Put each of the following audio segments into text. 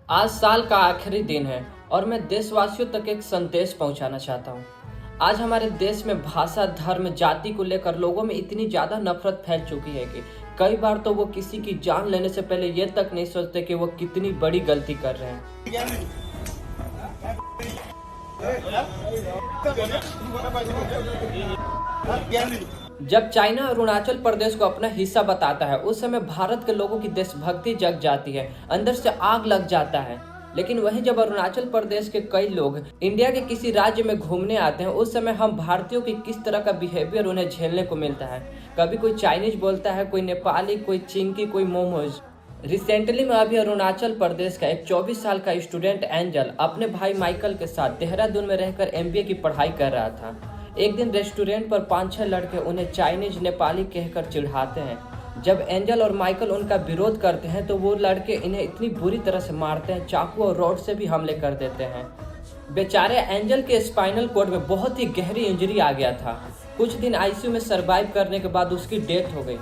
आज साल का आखिरी दिन है और मैं देशवासियों तक एक संदेश पहुंचाना चाहता हूं। आज हमारे देश में भाषा, धर्म, जाति को लेकर लोगों में इतनी ज़्यादा नफरत फैल चुकी है कि कई बार तो वो किसी की जान लेने से पहले ये तक नहीं सोचते कि वो कितनी बड़ी गलती कर रहे हैं। जब चाइना अरुणाचल प्रदेश को अपना हिस्सा बताता है, उस समय भारत के लोगों की देशभक्ति जग जाती है, अंदर से आग लग जाता है। लेकिन वहीं जब अरुणाचल प्रदेश के कई लोग इंडिया के किसी राज्य में घूमने आते हैं, उस समय हम भारतीयों की किस तरह का बिहेवियर उन्हें झेलने को मिलता है। कभी कोई चाइनीज बोलता है, कोई नेपाली, कोई चिंकी, कोई मोमोज। रिसेंटली में अभी अरुणाचल प्रदेश का एक 24 साल का स्टूडेंट एंजल अपने भाई माइकल के साथ देहरादून में रहकर MBA की पढ़ाई कर रहा था। एक दिन रेस्टोरेंट पर 5-6 लड़के उन्हें चाइनीज, नेपाली कहकर चिढ़ाते हैं। जब एंजल और माइकल उनका विरोध करते हैं तो वो लड़के इन्हें इतनी बुरी तरह से मारते हैं, चाकू और रॉड से भी हमले कर देते हैं। बेचारे एंजल के स्पाइनल कॉर्ड में बहुत ही गहरी इंजरी आ गया था। कुछ दिन ICU में सर्वाइव करने के बाद उसकी डेथ हो गई।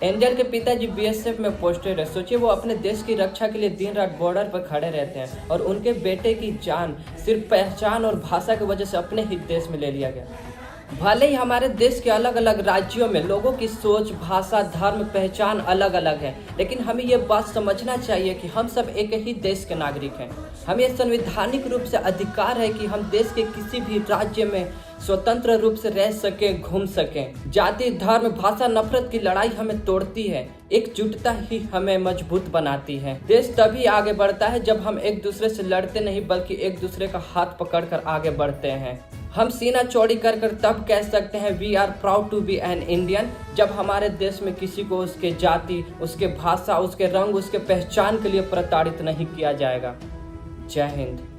एंजल के पिताजी BSF में पोस्टेड है। सोचिए, वो अपने देश की रक्षा के लिए दिन रात बॉर्डर पर खड़े रहते हैं और उनके बेटे की जान सिर्फ पहचान और भाषा की वजह से अपने ही देश में ले लिया गया। भले ही हमारे देश के अलग अलग राज्यों में लोगों की सोच, भाषा, धर्म, पहचान अलग अलग है, लेकिन हमें ये बात समझना चाहिए कि हम सब एक ही देश के नागरिक हैं। हमें संवैधानिक रूप से अधिकार है कि हम देश के किसी भी राज्य में स्वतंत्र रूप से रह सकें, घूम सकें। जाति, धर्म, भाषा, नफरत की लड़ाई हमें तोड़ती है, एकजुटता ही हमें मजबूत बनाती है। देश तभी आगे बढ़ता है जब हम एक दूसरे से लड़ते नहीं बल्कि एक दूसरे का हाथ पकड़कर आगे बढ़ते हैं। हम सीना चौड़ी कर तब कह सकते हैं we are proud to be an Indian, जब हमारे देश में किसी को उसके जाति, उसके भाषा, उसके रंग, उसके पहचान के लिए प्रताड़ित नहीं किया जाएगा। जय हिंद।